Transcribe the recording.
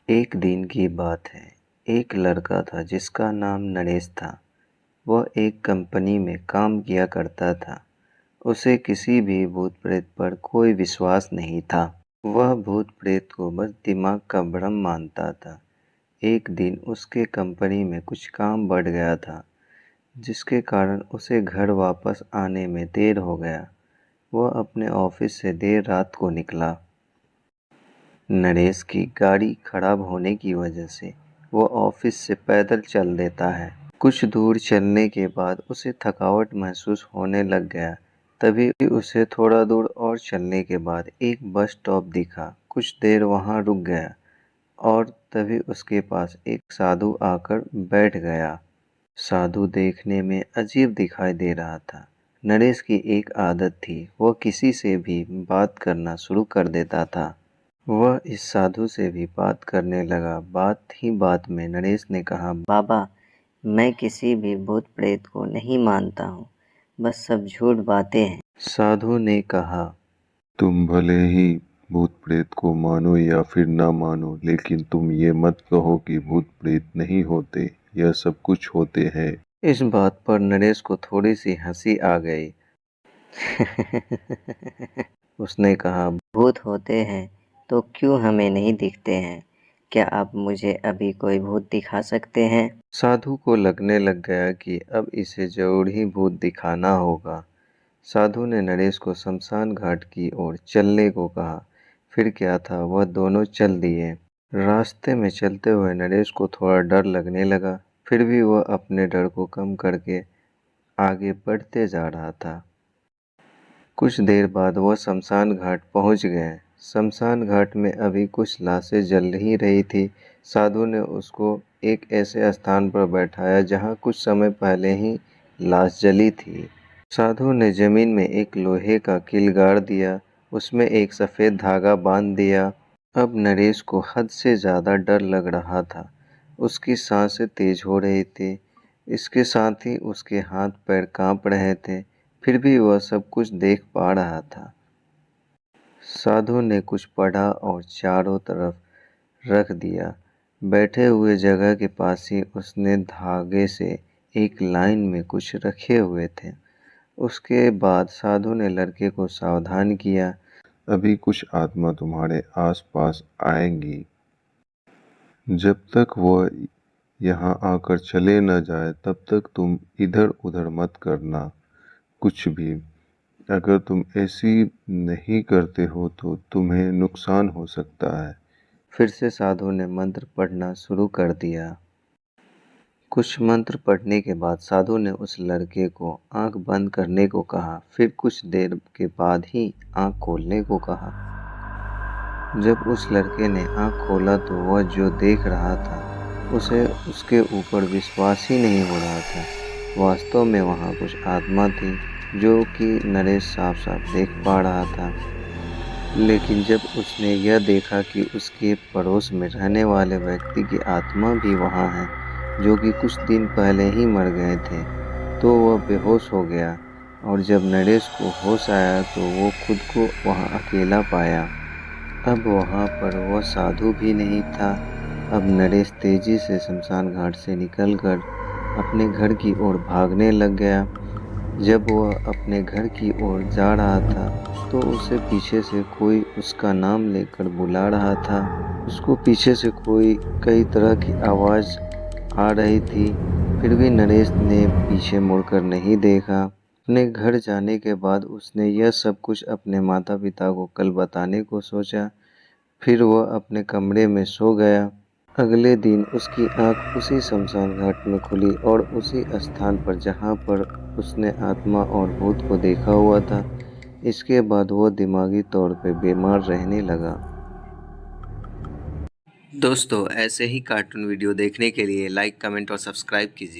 एक दिन की बात है। एक लड़का था जिसका नाम नरेश था। वह एक कंपनी में काम किया करता था। उसे किसी भी भूत प्रेत पर कोई विश्वास नहीं था। वह भूत प्रेत को बस दिमाग का भ्रम मानता था। एक दिन उसके कंपनी में कुछ काम बढ़ गया था, जिसके कारण उसे घर वापस आने में देर हो गया। वह अपने ऑफिस से देर रात को निकला। नरेश की गाड़ी खराब होने की वजह से वो ऑफिस से पैदल चल देता है। कुछ दूर चलने के बाद उसे थकावट महसूस होने लग गया। तभी उसे थोड़ा दूर और चलने के बाद एक बस स्टॉप दिखा। कुछ देर वहां रुक गया और तभी उसके पास एक साधु आकर बैठ गया। साधु देखने में अजीब दिखाई दे रहा था। नरेश की एक आदत थी, वह किसी से भी बात करना शुरू कर देता था। वह इस साधु से भी बात करने लगा। बात ही बात में नरेश ने कहा, बाबा, मैं किसी भी भूत प्रेत को नहीं मानता हूँ, बस सब झूठ बातें हैं। साधु ने कहा, तुम भले ही भूत प्रेत को मानो या फिर ना मानो, लेकिन तुम ये मत कहो कि भूत प्रेत नहीं होते। यह सब कुछ होते हैं। इस बात पर नरेश को थोड़ी सी हंसी आ गई। उसने कहा, भूत होते हैं तो क्यों हमें नहीं दिखते हैं? क्या आप मुझे अभी कोई भूत दिखा सकते हैं? साधु को लगने लग गया कि अब इसे जरूर ही भूत दिखाना होगा। साधु ने नरेश को शमशान घाट की ओर चलने को कहा। फिर क्या था, वह दोनों चल दिए। रास्ते में चलते हुए नरेश को थोड़ा डर लगने लगा, फिर भी वह अपने डर को कम करके आगे बढ़ते जा रहा था। कुछ देर बाद वह शमशान घाट पहुंच गए। शमशान घाट में अभी कुछ लाशें जल ही रही थी। साधु ने उसको एक ऐसे स्थान पर बैठाया जहां कुछ समय पहले ही लाश जली थी। साधु ने जमीन में एक लोहे का कील गाड़ दिया, उसमें एक सफ़ेद धागा बांध दिया। अब नरेश को हद से ज़्यादा डर लग रहा था। उसकी सांसें तेज हो रही थी, इसके साथ ही उसके हाथ पैर कांप रहे थे। फिर भी वह सब कुछ देख पा रहा था। साधु ने कुछ पढ़ा और चारों तरफ रख दिया। बैठे हुए जगह के पास ही उसने धागे से एक लाइन में कुछ रखे हुए थे। उसके बाद साधु ने लड़के को सावधान किया, अभी कुछ आत्मा तुम्हारे आसपास आएंगी। जब तक वह यहाँ आकर चले न जाए तब तक तुम इधर उधर मत करना कुछ भी। अगर तुम ऐसी नहीं करते हो तो तुम्हें नुकसान हो सकता है। फिर से साधु ने मंत्र पढ़ना शुरू कर दिया। कुछ मंत्र पढ़ने के बाद साधु ने उस लड़के को आंख बंद करने को कहा। फिर कुछ देर के बाद ही आंख खोलने को कहा। जब उस लड़के ने आंख खोला तो वह जो देख रहा था उसे उसके ऊपर विश्वास ही नहीं हो रहा था। वास्तव में वहाँ कुछ आत्मा थी जो कि नरेश साफ साफ देख पा रहा था। लेकिन जब उसने यह देखा कि उसके पड़ोस में रहने वाले व्यक्ति की आत्मा भी वहाँ है, जो कि कुछ दिन पहले ही मर गए थे, तो वह बेहोश हो गया। और जब नरेश को होश आया तो वो खुद को वहाँ अकेला पाया। अब वहाँ पर वह साधु भी नहीं था। अब नरेश तेजी से शमशान घाट से निकलकर अपने घर की ओर भागने लग गया। जब वह अपने घर की ओर जा रहा था तो उसे पीछे से कोई उसका नाम लेकर बुला रहा था। उसको पीछे से कोई कई तरह की आवाज़ आ रही थी। फिर भी नरेश ने पीछे मुड़कर नहीं देखा। अपने घर जाने के बाद उसने यह सब कुछ अपने माता पिता को कल बताने को सोचा। फिर वह अपने कमरे में सो गया। अगले दिन उसकी आंख उसी शमशान घाट में खुली और उसी स्थान पर जहां पर उसने आत्मा और भूत को देखा हुआ था। इसके बाद वो दिमागी तौर पे बीमार रहने लगा। दोस्तों, ऐसे ही कार्टून वीडियो देखने के लिए लाइक, कमेंट और सब्सक्राइब कीजिए।